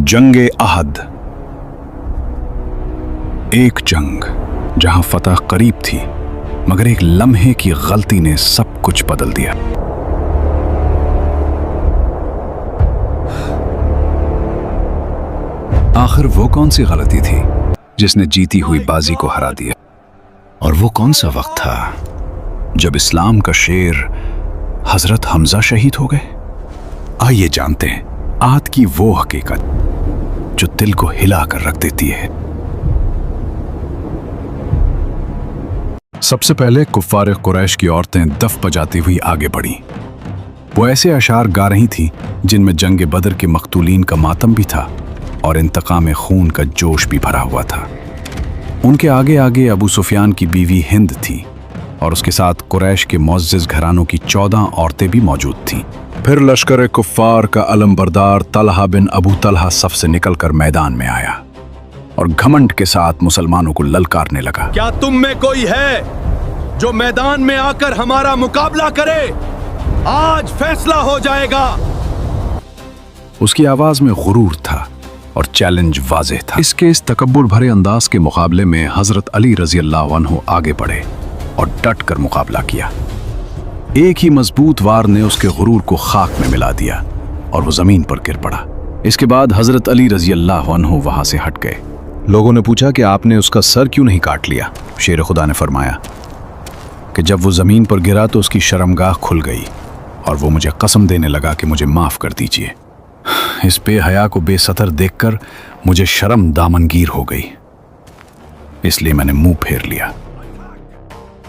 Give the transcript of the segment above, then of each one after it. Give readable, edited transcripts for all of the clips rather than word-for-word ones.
जंग अहद, एक जंग जहां फतह करीब थी, मगर एक लम्हे की गलती ने सब कुछ बदल दिया। आखिर वो कौन सी गलती थी जिसने जीती हुई बाजी को हरा दिया? और वो कौन सा वक्त था जब इस्लाम का शेर हजरत हमजा शहीद हो गए? आइए जानते हैं आहद की वो हकीकत जो दिल को हिला कर रख देती है। सबसे पहले कुफ्फार कुरैश की औरतें दफ बजाती हुई आगे बढ़ीं। वो ऐसे अशार गा रही थीं जिनमें जंग बदर के मकतूलीन का मातम भी था और इंतकाम खून का जोश भी भरा हुआ था। उनके आगे आगे अबू सुफियान की बीवी हिंद थी और उसके साथ कुरैश के मुअज़्ज़िज़ घरानों की 14 औरतें भी मौजूद थीं। फिर लश्कर कुफ्फार का अलमबरदार तलहा बिन अबू तलहा सफ से निकलकर मैदान में आया और घमंड के साथ मुसलमानों को ललकारने लगा। क्या तुम में कोई है जो मैदान में आकर हमारा मुकाबला करे? आज फैसला हो जाएगा। उसकी आवाज में गुरूर था और चैलेंज वाज़ेह था। इसके इस तकब्बुर भरे अंदाज के मुकाबले में हजरत अली रजी अल्लाह अन्हु आगे बढ़े और डट कर मुकाबला किया। एक ही मजबूत वार ने उसके गुरूर को खाक में मिला दिया और वो जमीन पर गिर पड़ा। इसके बाद हजरत अली रजी अल्लाह अन्हु वहां से हट गए। लोगों ने पूछा कि आपने उसका सर क्यों नहीं काट लिया? शेर खुदा ने फरमाया कि जब वो जमीन पर गिरा तो उसकी शर्मगाह खुल गई और वो मुझे कसम देने लगा कि मुझे माफ कर दीजिए। इस बेहया को बेसतर देखकर मुझे शर्म दामनगीर हो गई, इसलिए मैंने मुंह फेर लिया।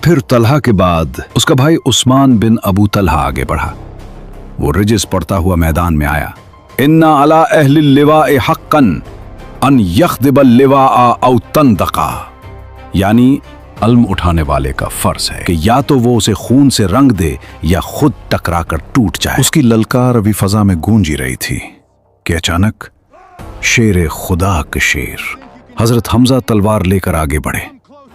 फिर तलहा के बाद उसका भाई उस्मान बिन अबू तलहा आगे बढ़ा। वो रिजिस पड़ता हुआ मैदान में आया। इन्ना अला अहलिल लिवाए हक्कन अन यख्दिबल लिवाआ औ तंदका, यानी अल्म उठाने वाले का फर्ज है कि या तो वो उसे खून से रंग दे या खुद टकराकर टूट जाए। उसकी ललकार अभी फजा में गूंजी रही थी कि अचानक शेर खुदा के शेर हजरत हमजा तलवार लेकर आगे बढ़े,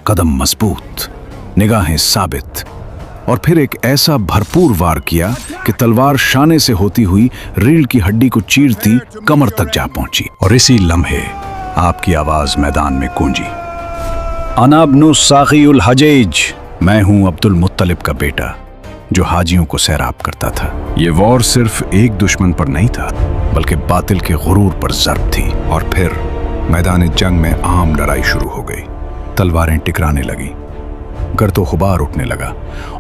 कदम मजबूत, निगाहें साबित, और फिर एक ऐसा भरपूर वार किया कि तलवार शाने से होती हुई रीढ़ की हड्डी को चीरती कमर तक जा पहुंची। और इसी लम्हे आपकी आवाज मैदान में गूंजी, अना इब्नु साक़ियुल हजैज, मैं हूं अब्दुल मुत्तलिब का बेटा जो हाजियों को सैराब करता था। ये वॉर सिर्फ एक दुश्मन पर नहीं था बल्कि बातिल के गुरूर पर ज़र्ब थी। और फिर मैदान जंग में आम लड़ाई शुरू हो गई। तलवारें टकराने लगी, गर्दो गुबार उठने लगा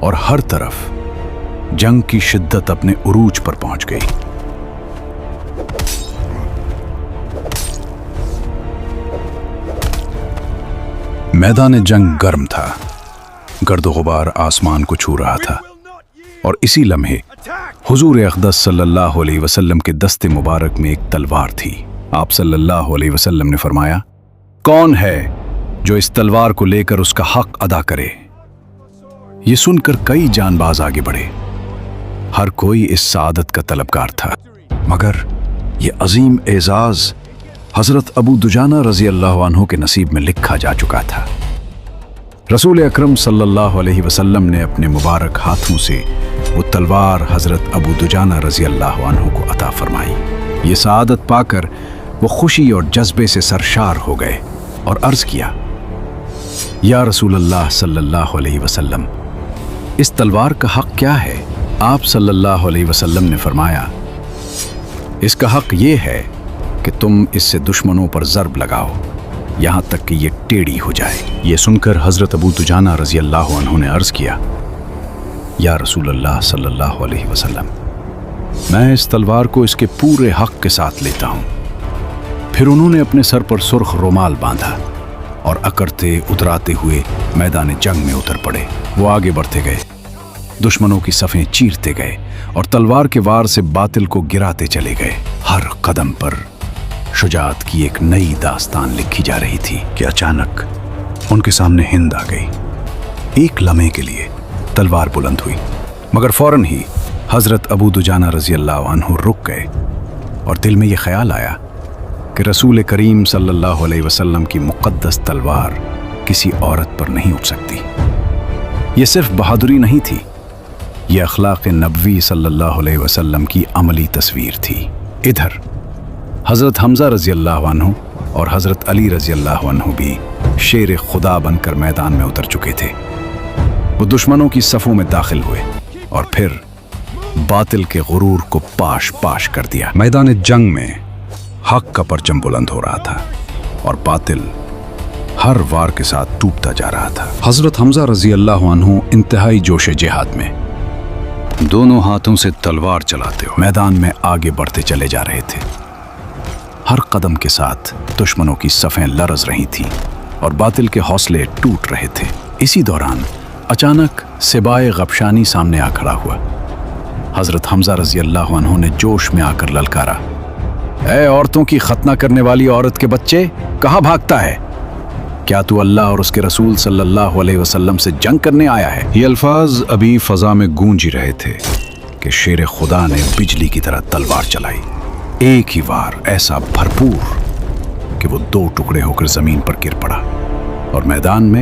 और हर तरफ जंग की शिद्दत अपने उरूज पर पहुंच गई। मैदान जंग गर्म था, गर्दो गुबार आसमान को छू रहा था और इसी लम्हे हुजूर अक़दस सल्लल्लाहु अलैहि वसल्लम के दस्ते मुबारक में एक तलवार थी। आप सल्लल्लाहु अलैहि वसल्लम ने फरमाया, कौन है जो इस तलवार को लेकर उसका हक अदा करे? ये सुनकर कई जानबाज आगे बढ़े। हर कोई इस सादत का तलबगार था, मगर ये अजीम एजाज हजरत अबू दुजाना रजी अल्लाह अन्हु के नसीब में लिखा जा चुका था। रसूल अकरम सल्लल्लाहु अलैहि वसल्लम ने अपने मुबारक हाथों से वो तलवार हजरत अबू दुजाना रजी अल्लाह अन्हु को अता फरमाई। ये सादत पाकर वो खुशी और जज्बे से सरशार हो गए और अर्ज किया, या रसूल अल्लाह सल्लल्लाहु अलैहि वसल्लम, इस तलवार का हक क्या है? आप सल्लल्लाहु अलैहि वसल्लम ने फरमाया, इसका हक ये है कि तुम इससे दुश्मनों पर ज़र्ब लगाओ यहां तक कि ये टेढ़ी हो जाए। ये सुनकर हजरत अबू दुजाना रजी अल्लाह अन्हु ने अर्ज किया, या रसूल अल्लाह सल्लल्लाहु अलैहि वसल्लम, मैं इस तलवार को इसके पूरे हक के साथ लेता हूं। फिर उन्होंने अपने सर पर सुर्ख रुमाल बांधा और अकड़ते उतराते हुए मैदान जंग में उतर पड़े। वो आगे बढ़ते गए, दुश्मनों की सफ़ें चीरते गए और तलवार के वार से बातिल को गिराते चले गए। हर कदम पर शुजाअत की एक नई दास्तान लिखी जा रही थी कि अचानक उनके सामने हिंद आ गई। एक लम्हे के लिए तलवार बुलंद हुई, मगर फौरन ही हजरत अबू दुजाना रजी अल्लाह अन्हु रुक गए और दिल में यह ख्याल आया कि रसूल करीम सल्लल्लाहु अलैहि वसल्लम की मुक़द्दस तलवार किसी औरत पर नहीं उठ सकती। ये सिर्फ बहादुरी नहीं थी, ये अखलाक़ नबवी सल्लल्लाहु अलैहि वसल्लम की अमली तस्वीर थी। इधर हज़रत हमज़ा रज़ी अल्लाह अन्हु और हज़रत अली रज़ी अल्लाह अन्हु भी शेर खुदा बनकर मैदान में उतर चुके थे। वो दुश्मनों की सफ़ों में दाखिल हुए और फिर बातिल के गुरूर को पाश पाश कर दिया। मैदान जंग में हक का परचम बुलंद हो रहा था और बातिल हर वार के साथ टूटता जा रहा था। हज़रत हमज़ा रज़ी अल्लाह अन्हु इंतहाई जोश जिहाद में दोनों हाथों से तलवार चलाते हुए मैदान में आगे बढ़ते चले जा रहे थे। हर कदम के साथ दुश्मनों की सफ़ें लरज़ रही थीं और बातिल के हौसले टूट रहे थे। इसी दौरान अचानक सिबाए गबशानी सामने आ खड़ा हुआ। हज़रत हमज़ा रज़ी अल्लाह अन्हु ने जोश में आकर ललकारा, ऐ औरतों की खतना करने वाली औरत के बच्चे, कहाँ भागता है? क्या तू अल्लाह और उसके रसूल सल्लल्लाहु अलैहि वसल्लम से जंग करने आया है? ये अल्फाज अभी फ़ज़ा में गूंज ही रहे थे कि शेर खुदा ने बिजली की तरह तलवार चलाई। एक ही वार ऐसा भरपूर कि वो दो टुकड़े होकर ज़मीन पर गिर पड़ा और मैदान में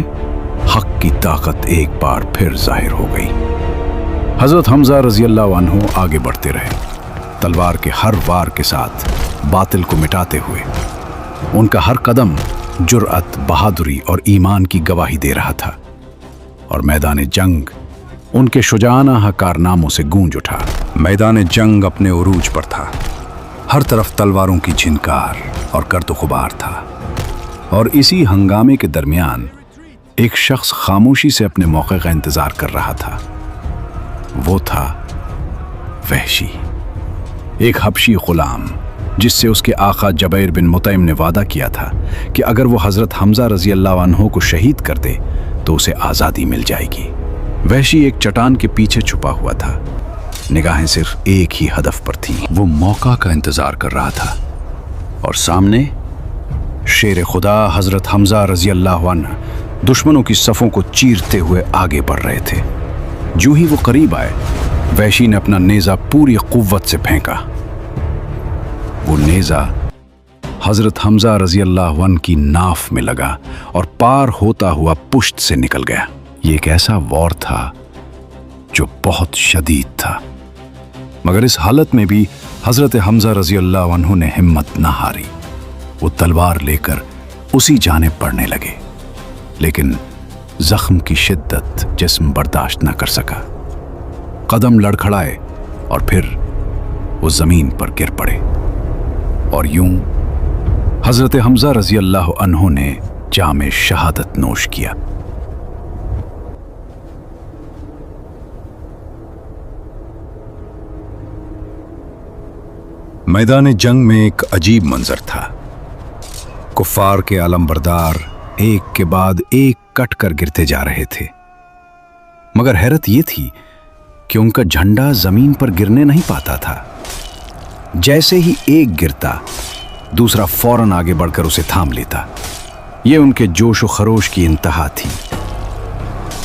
हक की ताकत एक बार फिर जाहिर हो गई। हज़रत हमज़ा रज़ी अल्लाह अन्हु आगे बढ़ते रहे, तलवार के हर वार के साथ बातिल को मिटाते हुए। उनका हर कदम जुर्अत, बहादुरी और ईमान की गवाही दे रहा था और मैदान जंग उनके शुजाना कारनामों से गूंज उठा। मैदान जंग अपने उरूज पर था। हर तरफ तलवारों की झिनकार और गर्द-ओ-गुबार था और इसी हंगामे के दरमियान एक शख्स खामोशी से अपने मौके का इंतजार कर रहा था। वो था वहशी, एक हबशी गुलाम जिससे उसके आका जबैर बिन मुतइम ने वादा किया था कि अगर वो हज़रत हमज़ा रज़ी अल्लाह अन्हु को शहीद कर दे तो उसे आज़ादी मिल जाएगी। वहशी एक चट्टान के पीछे छुपा हुआ था, निगाहें सिर्फ एक ही हदफ पर थीं। वो मौका का इंतजार कर रहा था और सामने शेर खुदा हज़रत हमज़ा रज़ी अल्लाह अन्हु दुश्मनों की सफ़ों को चीरते हुए आगे बढ़ रहे थे। जो ही वो करीब आए, वहशी ने अपना नेज़ा पूरी कुव्वत से फेंका। वो नेज़ा हज़रत हमज़ा रज़ी अल्लाह अन्हु की नाफ में लगा और पार होता हुआ पुश्त से निकल गया। ये एक ऐसा वार था जो बहुत शदीद था, मगर इस हालत में भी हज़रत हमज़ा रज़ी अल्लाह अन्हु ने हिम्मत न हारी। वो तलवार लेकर उसी जानिब बढ़ने लगे, लेकिन ज़ख्म की शिद्दत जिस्म बर्दाश्त न कर सका। कदम लड़खड़ाए और फिर वो ज़मीन पर गिर पड़े और यूं हज़रत हमज़ा रज़ी अल्लाह अन्हु ने जामे शहादत नोश किया। मैदान जंग में एक अजीब मंजर था। कुफ्फार के आलमबरदार एक के बाद एक कट कर गिरते जा रहे थे, मगर हैरत ये थी कि उनका झंडा जमीन पर गिरने नहीं पाता था। जैसे ही एक गिरता, दूसरा फौरन आगे बढ़कर उसे थाम लेता। ये उनके जोश व खरोश की इंतहा थी।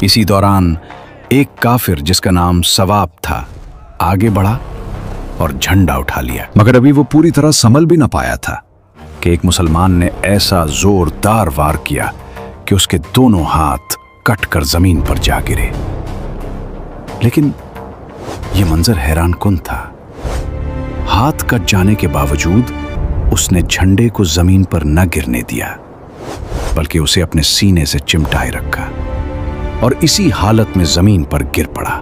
इसी दौरान एक काफिर जिसका नाम सवाब था आगे बढ़ा और झंडा उठा लिया, मगर अभी वो पूरी तरह संभल भी न पाया था कि एक मुसलमान ने ऐसा जोरदार वार किया कि उसके दोनों हाथ कट कर जमीन पर जा गिरे। लेकिन यह मंजर हैरान कुन था। हाथ कट जाने के बावजूद उसने झंडे को जमीन पर न गिरने दिया, बल्कि उसे अपने सीने से चिमटाए रखा और इसी हालत में जमीन पर गिर पड़ा।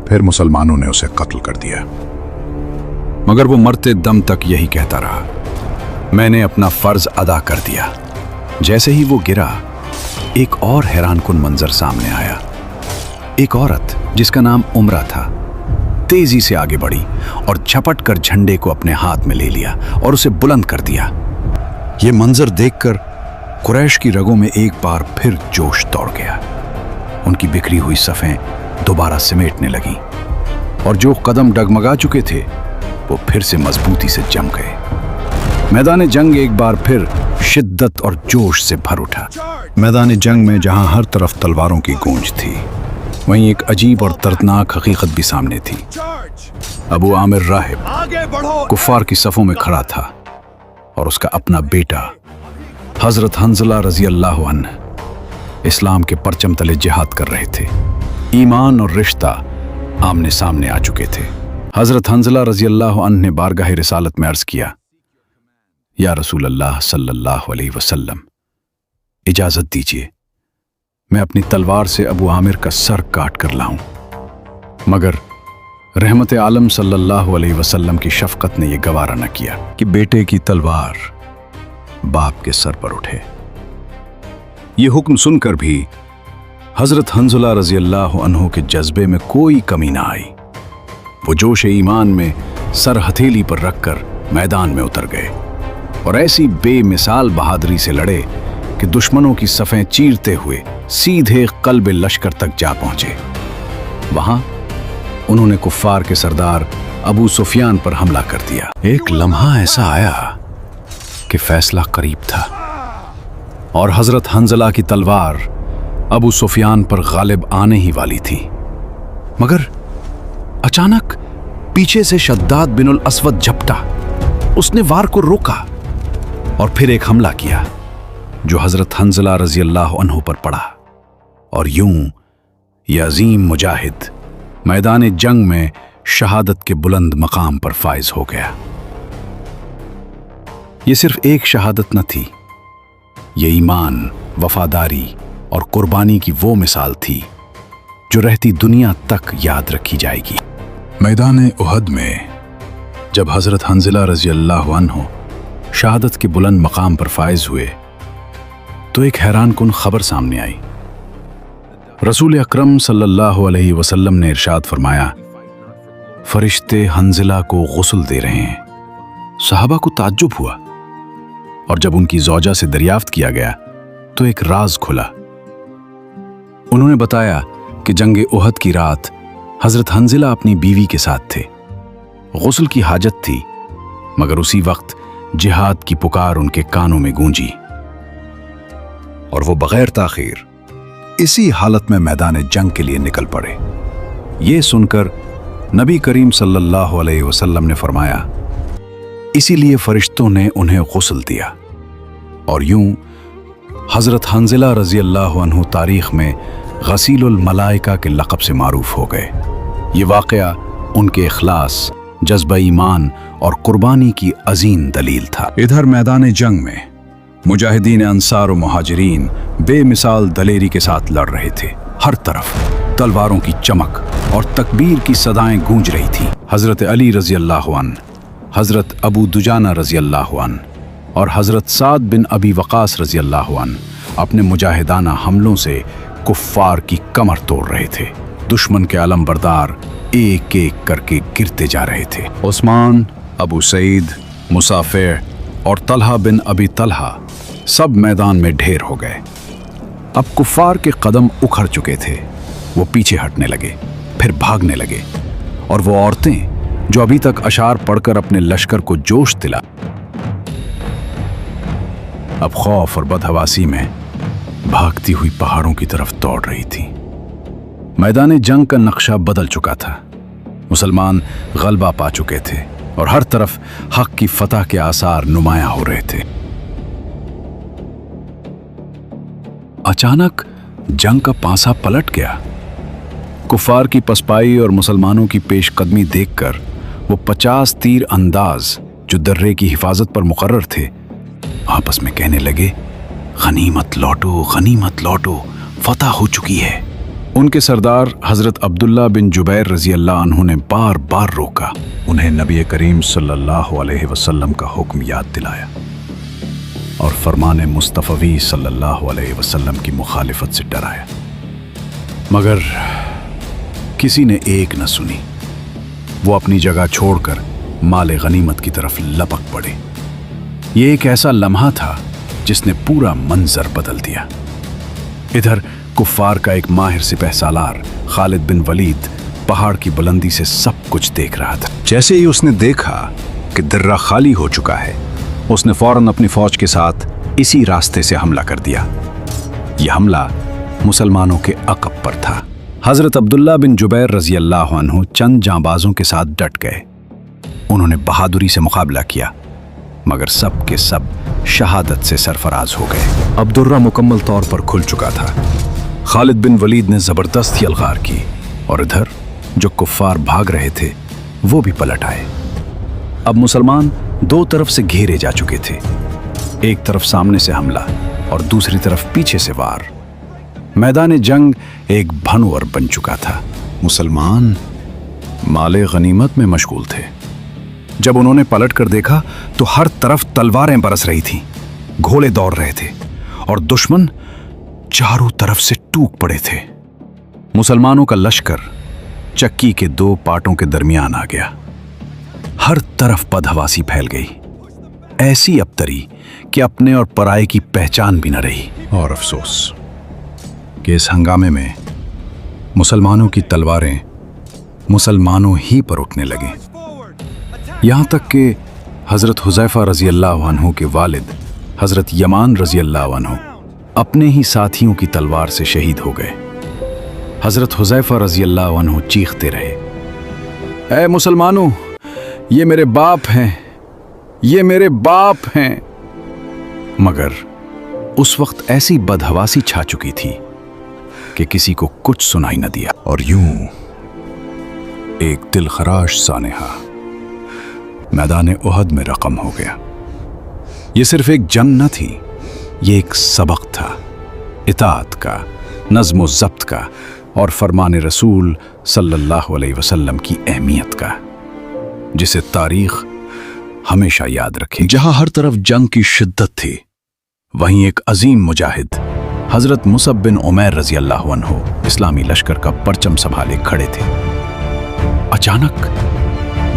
फिर मुसलमानों ने उसे कत्ल कर दिया, मगर वो मरते दम तक यही कहता रहा, मैंने अपना फर्ज अदा कर दिया। जैसे ही वो गिरा, एक और हैरान कुन मंजर सामने आया। एक औरत जिसका नाम उमरा था तेजी से आगे बढ़ी और झपट कर झंडे को अपने हाथ में ले लिया और उसे बुलंद कर दिया। ये मंजर देखकर कुरैश की रगों में एक बार फिर जोश दौड़ गया। उनकी बिखरी हुई सफ़ें दोबारा समेटने लगी और जो कदम डगमगा चुके थे वो फिर से मजबूती से जम गए। मैदान जंग एक बार फिर शिद्दत और जोश से भर उठा। मैदान जंग में जहां हर तरफ तलवारों की गूंज थी, वहीं एक अजीब और दर्दनाक हकीकत भी सामने थी। अबू आमिर राहिब कुफ्फार की सफ़ों में खड़ा था और उसका अपना बेटा हज़रत हंज़ला रज़ी अल्लाह अन्हु इस्लाम के परचम तले जिहाद कर रहे थे। ईमान और रिश्ता आमने सामने आ चुके थे। हज़रत हंज़ला रज़ी अल्लाह अन्हु ने बारगाह रिसालत में अर्ज़ किया, या रसूल अल्लाह सल्लल्लाहु अलैहि वसल्लम, इजाजत दीजिए मैं अपनी तलवार से अबू आमिर का सर काट कर लाऊं। मगर रहमत आलम सल्लल्लाहु अलैहि वसल्लम की शफकत ने यह गवारा न किया कि बेटे की तलवार बाप के सर पर उठे। ये हुक्म सुनकर भी हजरत हंज़ला रजी अल्लाह अन्हु के जज्बे में कोई कमी ना आई। वो जोश ईमान में सर हथेली पर रखकर मैदान में उतर गए और ऐसी बेमिसाल बहादुरी से लड़े कि दुश्मनों की सफ़ें चीरते हुए सीधे क़ल्ब लश्कर तक जा पहुंचे। वहां उन्होंने कुफ्फार के सरदार अबू सुफियान पर हमला कर दिया। एक लम्हा ऐसा आया कि फैसला करीब था और हजरत हंज़ला की तलवार अबू सुफियान पर गालिब आने ही वाली थी। मगर अचानक पीछे से शद्दाद बिन असवद झपटा। उसने वार को रोका और फिर एक हमला किया जो हजरत हंज़ला रजी अल्लाह अन्हु पर पड़ा और यूं ये अजीम मुजाहिद मैदान जंग में शहादत के बुलंद मकाम पर फाइज हो गया। ये सिर्फ एक शहादत न थी, ये ईमान, वफादारी और कुर्बानी की वो मिसाल थी जो रहती दुनिया तक याद रखी जाएगी। मैदान उहद में जब हजरत हंज़ला रजी अल्लाह अन्हु शहादत के बुलंद मकाम पर फाइज हुए तो एक हैरान कुन खबर सामने आई। रसूल अकरम सल्लल्लाहु अलैहि वसल्लम ने इरशाद फरमाया, फरिश्ते हंज़ला को गुस्ल दे रहे हैं। सहाबा को ताज्जुब हुआ और जब उनकी ज़ौजा से दरियाफ्त किया गया तो एक राज खुला। उन्होंने बताया कि जंग उहद की रात हजरत हंज़ला अपनी बीवी के साथ थे। गुस्ल की हाजत थी मगर उसी वक्त जिहाद की पुकार उनके कानों में गूंजी और वो बगैर ताखीर इसी हालत में मैदान जंग के लिए निकल पड़े। ये सुनकर नबी करीम सल्लल्लाहु अलैहि वसल्लम ने फरमाया, इसीलिए फरिश्तों ने उन्हें गुस्ल दिया। और यूं हजरत हंज़ला रजी अल्लाह अन्हु तारीख में गसीलुल मलाइका के लक़ब से मारूफ हो गए। ये वाक़या उनके इखलास, जज्बा ईमान और कुर्बानी की अजीम दलील था। इधर मैदान जंग में मुजाहिदीन अंसार और मुहाजिरीन बेमिसाल दलेरी के साथ लड़ रहे थे। हर तरफ तलवारों की चमक और तकबीर की सदाएं गूंज रही थी। हजरत अली रजी अल्लाह अन्हु, हजरत अबू दुजाना रजी अल्लाह अन्हु और हजरत साद बिन अबी वक़ास रजी अल्लाह अन्हु अपने मुजाहिदाना हमलों से कुफ्फार की कमर तोड़ रहे थे। दुश्मन के अलमबरदार एक एक करके गिरते जा रहे थे। उस्मान, अबू सईद, मुसाफिर और तलहा बिन अबी तलहा सब मैदान में ढेर हो गए। अब कुफ्फार के कदम उखड़ चुके थे। वो पीछे हटने लगे, फिर भागने लगे और वो औरतें जो अभी तक अशार पढ़कर अपने लश्कर को जोश दिला, अब खौफ और बदहवासी में भागती हुई पहाड़ों की तरफ दौड़ रही थी। मैदान जंग का नक्शा बदल चुका था। मुसलमान गलबा पा चुके थे और हर तरफ हक की फतह के आसार नुमायां हो रहे थे। अचानक जंग का पासा पलट गया। कुफार की पसपाई और मुसलमानों की पेशकदमी देखकर वो 50 तीर अंदाज जो दर्रे की हिफाजत पर मुकर्रर थे आपस में कहने लगे, गनीमत लौटो, गनीमत लौटो, फतह हो चुकी है। उनके सरदार हजरत अब्दुल्ला बिन जुबैर रजी अल्लाह अन्हु ने बार बार रोका। उन्हें नबी करीम सल्लल्लाहु अलैहि वसल्लम का हुक्म याद दिलाया और फरमान मुस्तफ़वी सल्लल्लाहु अलैहि वसल्लम की मुखालिफत से डराया, मगर किसी ने एक न सुनी। वो अपनी जगह छोड़कर माले गनीमत की तरफ लपक पड़े। ये एक ऐसा लम्हा था जिसने पूरा मंजर बदल दिया। इधर कुफ्फार का एक माहिर सिपह सालार खालिद बिन वलीद पहाड़ की बुलंदी से सब कुछ देख रहा था। जैसे ही उसने देखा कि दर्रा खाली हो चुका है, उसने फौरन अपनी फौज के साथ इसी रास्ते से हमला कर दिया। यह हमला मुसलमानों के अक़ब पर था। हजरत अब्दुल्ला बिन जुबैर रजी अल्लाह अन्हु चंद जांबाजों के साथ डट गए। उन्होंने बहादुरी से मुकाबला किया, मगर सब के सब शहादत से सरफराज हो गए। अब दुर्रा मुकम्मल तौर पर खुल चुका था। खालिद बिन वलीद ने जबरदस्त यलगार की और इधर जो कुफ्फार भाग रहे थे वो भी पलट आए। अब मुसलमान दो तरफ से घेरे जा चुके थे। एक तरफ सामने से हमला और दूसरी तरफ पीछे से वार। मैदान जंग एक भनवर बन चुका था। मुसलमान माले गनीमत में मशगूल थे। जब उन्होंने पलट कर देखा तो हर तरफ तलवारें बरस रही थीं, घोड़े दौड़ रहे थे और दुश्मन चारों तरफ से टूट पड़े थे। मुसलमानों का लश्कर चक्की के दो पाटों के दरमियान आ गया। हर तरफ बदहवासी फैल गई, ऐसी अबतरी कि अपने और पराये की पहचान भी न रही। और अफसोस कि इस हंगामे में मुसलमानों की तलवारें मुसलमानों ही पर उठने लगे। यहां तक कि हजरत हुज़ैफा रज़ी अल्लाह अन्हु के वालिद हजरत यमान रज़ी अल्लाह अन्हु अपने ही साथियों की तलवार से शहीद हो गए। हजरत हुज़ैफा रज़ी अल्लाह अन्हु चीखते रहे, ऐ मुसलमानों, ये मेरे बाप हैं, ये मेरे बाप हैं। मगर उस वक्त ऐसी बदहवासी छा चुकी थी कि किसी को कुछ सुनाई न दिया। और यूं एक दिलखराश सानेहा मैदान उहद में रकम हो गया। ये सिर्फ एक जंग न थी, ये एक सबक था, इताअत का, नज़्म ज़ब्त का और फरमान रसूल सल्लल्लाहु अलैहि वसल्लम की अहमियत का, जिसे तारीख हमेशा याद रखे। जहां हर तरफ जंग की शिद्दत थी, वहीं एक अजीम मुजाहिद हजरत मुसअब बिन उमैर रज़ी अल्लाह अन्हु इस्लामी लश्कर का परचम संभाले खड़े थे। अचानक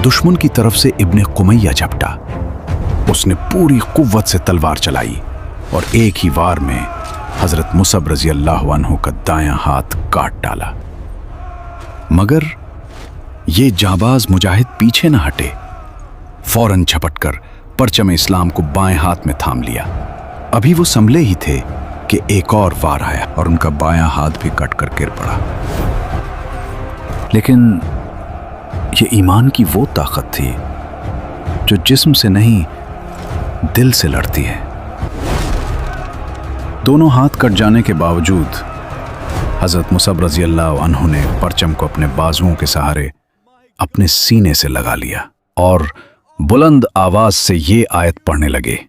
दुश्मन की तरफ से इब्ने कुमैया झपटा। उसने पूरी कुव्वत से तलवार चलाई और एक ही वार में हजरत मुसअब रज़ी अल्लाह अन्हु का दायां हाथ काट डाला। मगर ये जाबाज मुजाहिद पीछे न हटे, फौरन झपटकर परचम इस्लाम को बाएं हाथ में थाम लिया। अभी वो संभले ही थे कि एक और वार आया और उनका बायां हाथ भी कटकर गिर पड़ा। लेकिन ये ईमान की वो ताकत थी जो जिस्म से नहीं दिल से लड़ती है। दोनों हाथ कट जाने के बावजूद हजरत मुसअब रज़ी अल्लाह अन्हु ने परचम को अपने बाजुओं के सहारे अपने सीने से लगा लिया और बुलंद आवाज से ये आयत पढ़ने लगे,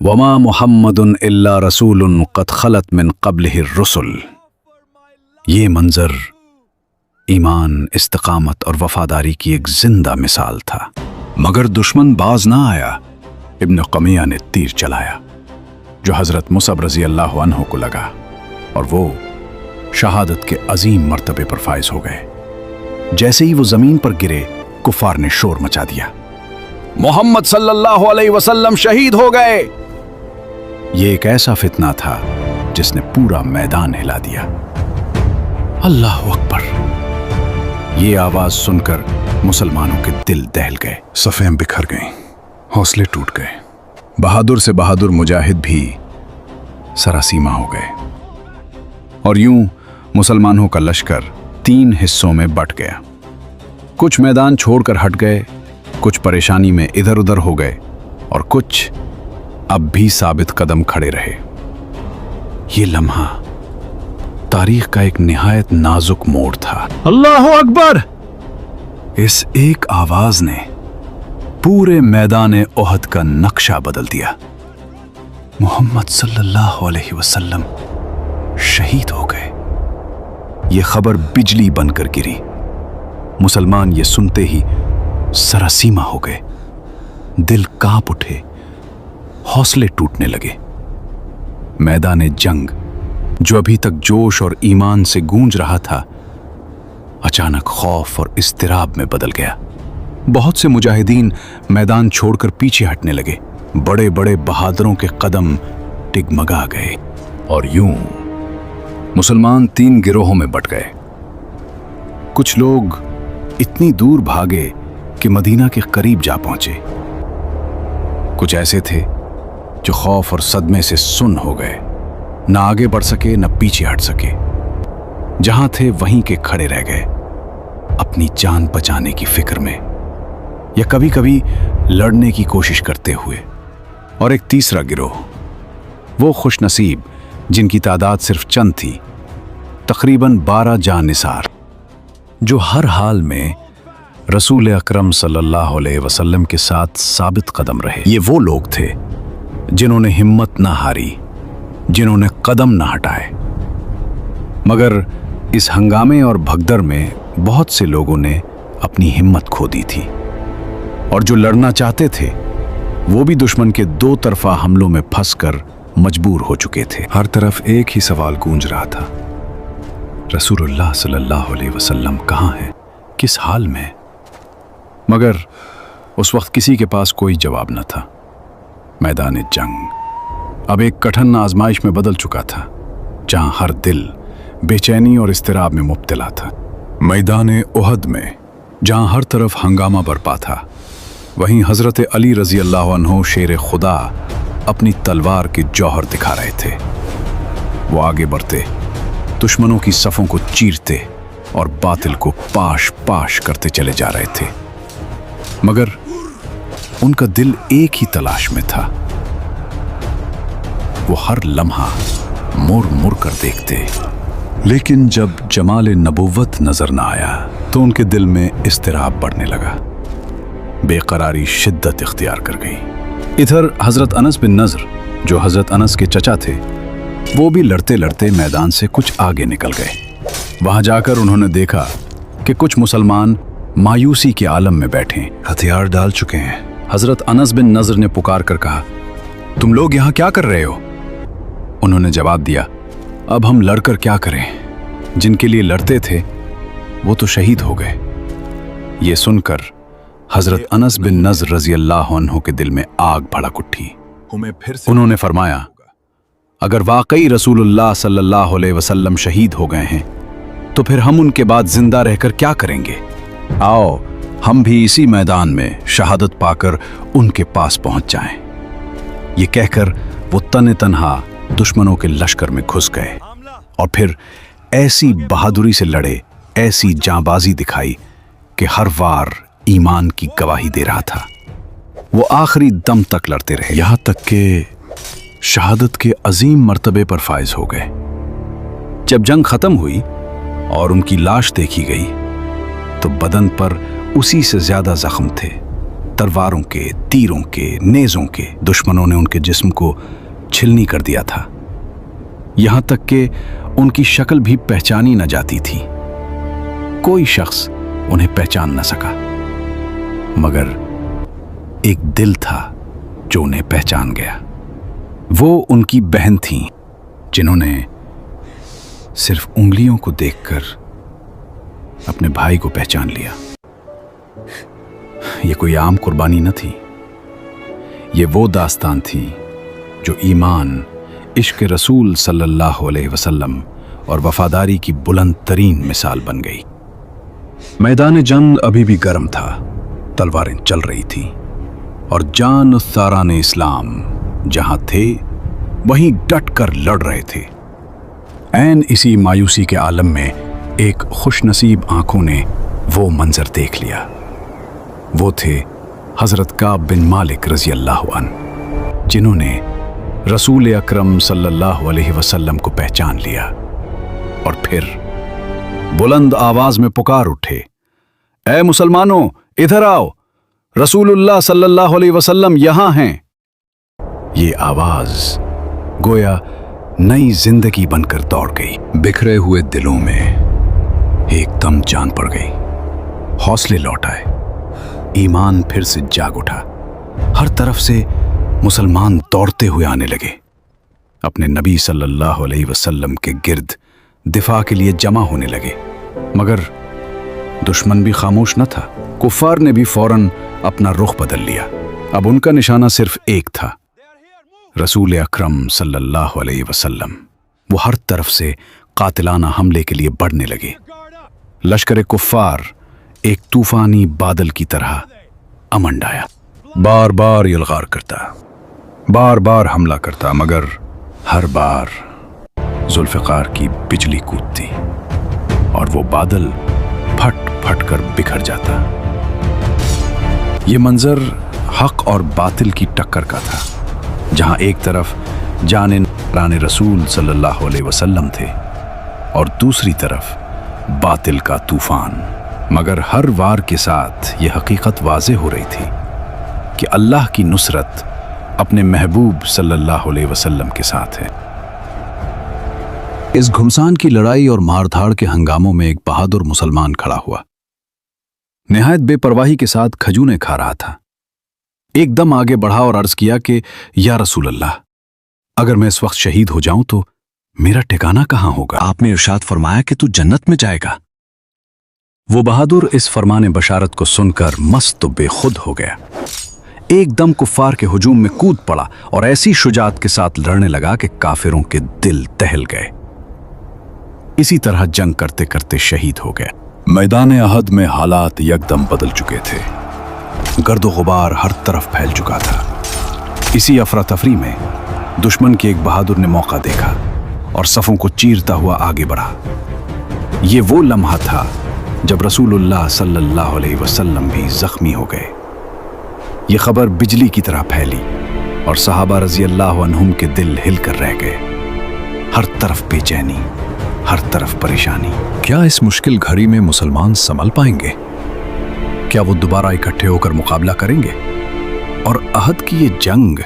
वमा मुहम्मदुन इल्ला रसूलुन क़द खलत मिन क़ब्लिहि रुसुल। ये मंजर ईमान, इस्तिकामत और वफादारी की एक जिंदा मिसाल था। मगर दुश्मन बाज ना आया। इब्न कुमैया ने तीर चलाया जो हजरत मुसअब रज़ी अल्लाह अन्हु को लगा और वो शहादत के अजीम मर्तबे पर फाइज हो गए। जैसे ही वो जमीन पर गिरे, कुफार ने शोर मचा दिया, मोहम्मद सल्लल्लाहु अलैहि वसल्लम शहीद हो गए। ये एक ऐसा फितना था जिसने पूरा मैदान हिला दिया। अल्लाह अकबर। ये आवाज सुनकर मुसलमानों के दिल दहल गए, सफ़ें बिखर गईं, हौसले टूट गए। बहादुर से बहादुर मुजाहिद भी सरासीमा हो गए और यूं मुसलमानों का लश्कर 3 हिस्सों में बंट गया। कुछ मैदान छोड़कर हट गए, कुछ परेशानी में इधर उधर हो गए और कुछ अब भी साबित कदम खड़े रहे। ये लम्हा तारीख का एक निहायत नाजुक मोड़ था। अल्लाह अकबर। इस एक आवाज ने पूरे मैदान उहद का नक्शा बदल दिया। मोहम्मद सल्लल्लाहु अलैहि वसल्लम शहीद हो गए। ये खबर बिजली बनकर गिरी। मुसलमान ये सुनते ही सरासीमा हो गए, दिल कांप उठे, हौसले टूटने लगे। मैदान जंग जो अभी तक जोश और ईमान से गूंज रहा था, अचानक खौफ और इस्तिराब में बदल गया। बहुत से मुजाहिदीन मैदान छोड़कर पीछे हटने लगे। बड़े बड़े बहादुरों के कदम टिगमगा गए और यूं मुसलमान 3 गिरोहों में बंट गए। कुछ लोग इतनी दूर भागे कि मदीना के करीब जा पहुंचे। कुछ ऐसे थे जो खौफ और सदमे से सुन्न हो गए, न आगे बढ़ सके न पीछे हट सके। जहां थे वहीं के खड़े रह गए, अपनी जान बचाने की फिक्र में या कभी कभी लड़ने की कोशिश करते हुए। और एक तीसरा गिरोह, वो खुशनसीब जिनकी तादाद सिर्फ चंद थी, तकरीबन 12 जानिसार, जो हर हाल में रसूल अकरम सल्लल्लाहु अलैहि वसल्लम के साथ साबित कदम रहे। ये वो लोग थे जिन्होंने हिम्मत ना हारी, जिन्होंने कदम ना हटाए। मगर इस हंगामे और भगदड़ में बहुत से लोगों ने अपनी हिम्मत खो दी थी, और जो लड़ना चाहते थे वो भी दुश्मन के दो तरफा हमलों में फंसकर मजबूर हो चुके थे। हर तरफ एक ही सवाल गूंज रहा था, रसूलुल्लाह सल्लल्लाहु अलैहि वसल्लम कहाँ हैं, किस हाल में? मगर उस वक्त किसी के पास कोई जवाब न था। मैदान जंग अब एक कठिन आजमाइश में बदल चुका था, जहां हर दिल बेचैनी और इस्तिराब में मुब्तला था। मैदान उहद में जहां हर तरफ हंगामा बरपा था, वहीं हजरत अली रजी अल्लाह अन्हो शेर खुदा अपनी तलवार के जौहर दिखा रहे थे। वो आगे बढ़ते, दुश्मनों की सफ़ों को चीरते और बातिल को पाश पाश करते चले जा रहे थे। मगर उनका दिल एक ही तलाश में था। वो हर लम्हा मुड़ मुड़ कर देखते, लेकिन जब जमाल नबुव्वत नजर न आया तो उनके दिल में इस्तिराब बढ़ने लगा। बेकरारी शिद्दत इख्तियार कर गई। इधर हजरत अनस बिन नज़र, जो हजरत अनस के चचा थे, वो भी लड़ते लड़ते मैदान से कुछ आगे निकल गए। वहां जाकर उन्होंने देखा कि कुछ मुसलमान मायूसी के आलम में बैठे हथियार डाल चुके हैं। हजरत अनस बिन नज़र ने पुकार कर कहा, तुम लोग यहाँ क्या कर रहे हो? उन्होंने जवाब दिया, अब हम लड़कर क्या करें? जिनके लिए लड़ते थे वो तो शहीद हो गए। ये सुनकर हजरत अनस बिन नज़र रजी अल्लाह अन्हु के दिल में आग भड़क उठी। उन्होंने फरमाया, अगर वाकई रसूलुल्लाह सल्लल्लाहु अलैहि वसल्लम शहीद हो गए हैं तो फिर हम उनके बाद जिंदा रहकर क्या करेंगे? आओ हम भी इसी मैदान में शहादत पाकर उनके पास पहुंच जाएं। ये कहकर वो तने तन्हा दुश्मनों के लश्कर में घुस गए और फिर ऐसी बहादुरी से लड़े, ऐसी जांबाजी दिखाई कि हर वार ईमान की गवाही दे रहा था। वो आखिरी दम तक लड़ते रहे, यहां तक कि शहादत के अजीम मर्तबे पर फायज हो गए। जब जंग खत्म हुई और उनकी लाश देखी गई तो बदन पर उसी से ज्यादा जख्म थे, तलवारों के, तीरों के, नेजों के। दुश्मनों ने उनके जिस्म को छिलनी कर दिया था, यहां तक कि उनकी शक्ल भी पहचानी न जाती थी। कोई शख्स उन्हें पहचान न सका, मगर एक दिल था जो उन्हें पहचान गया। वो उनकी बहन थीं, जिन्होंने सिर्फ उंगलियों को देखकर अपने भाई को पहचान लिया। ये कोई आम कुर्बानी न थी, ये वो दास्तान थी जो ईमान, इश्क रसूल सल्लल्लाहु अलैहि वसल्लम और वफादारी की बुलंद तरीन मिसाल बन गई। मैदान जंग अभी भी गर्म था, तलवारें चल रही थी और जान उत्तारान इस्लाम जहां थे वहीं डट कर लड़ रहे थे। ऐन इसी मायूसी के आलम में एक खुशनसीब आंखों ने वो मंजर देख लिया। वो थे हजरत काब बिन मालिक रजी अल्लाह अन्हु, जिन्होंने रसूल अकरम सल्लल्लाहु अलैहि वसल्लम को पहचान लिया और फिर बुलंद आवाज में पुकार उठे, ऐ मुसलमानों, इधर आओ, रसूलुल्लाह सल्लल्लाहु अलैहि वसल्लम यहां हैं। ये आवाज गोया नई जिंदगी बनकर दौड़ गई। बिखरे हुए दिलों में एकदम जान पड़ गई, हौसले लौट आए, ईमान फिर से जाग उठा। हर तरफ से मुसलमान दौड़ते हुए आने लगे, अपने नबी सल्लल्लाहु अलैहि वसल्लम के गिर्द दिफा के लिए जमा होने लगे। मगर दुश्मन भी खामोश न था। कुफार ने भी फौरन अपना रुख बदल लिया। अब उनका निशाना सिर्फ एक था, रसूल अकरम सल्लल्लाहु अलैहि वसल्लम। वो हर तरफ से कातिलाना हमले के लिए बढ़ने लगे। लश्कर कुफार एक तूफानी बादल की तरह अमंड आया, बार बार यलगार करता, बार बार हमला करता, मगर हर बार जुल्फ़िकार की बिजली कूदती और वो बादल फट फट कर बिखर जाता। ये मंजर हक और बातिल की टक्कर का था, जहां एक तरफ जाने राने रसूल सल्लल्लाहु अलैहि वसल्लम थे और दूसरी तरफ बातिल का तूफान। मगर हर वार के साथ ये हकीकत वाज़े हो रही थी कि अल्लाह की नुसरत अपने महबूब सल्लल्लाहु अलैहि वसल्लम के साथ है। इस घुमसान की लड़ाई और मारधाड़ के हंगामों में एक बहादुर मुसलमान खड़ा हुआ। निहायत बेपरवाही के साथ खजूरें खा रहा था। एकदम आगे बढ़ा और अर्ज किया कि या रसूल अल्लाह, अगर मैं इस वक्त शहीद हो जाऊं तो मेरा ठिकाना कहां होगा? आपने इरशाद फरमाया कि तू जन्नत में जाएगा। वो बहादुर इस फरमाने बशारत को सुनकर मस्त तो बेखुद हो गया। एकदम कुफ्फार के हुजूम में कूद पड़ा और ऐसी शुजात के साथ लड़ने लगा कि काफिरों के दिल दहल गए। इसी तरह जंग करते करते शहीद हो गया। मैदान अहद में हालात यकदम बदल चुके थे। गर्दो गुबार हर तरफ फैल चुका था। इसी अफरा तफरी में दुश्मन के एक बहादुर ने मौका देखा और सफों को चीरता हुआ आगे बढ़ा। ये वो लम्हा था जब रसूलुल्लाह सल्लल्लाहु अलैहि वसल्लम भी जख्मी हो गए। ये खबर बिजली की तरह फैली और सहाबा रजी अल्लाह अन्हुम के दिल हिलकर रह गए। हर तरफ बेचैनी, हर तरफ परेशानी। क्या इस मुश्किल घड़ी में मुसलमान संभल पाएंगे? क्या वो दोबारा इकट्ठे होकर मुकाबला करेंगे? और अहद की ये जंग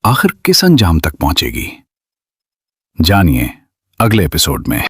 आखिर किस अंजाम तक पहुंचेगी? जानिए अगले एपिसोड में।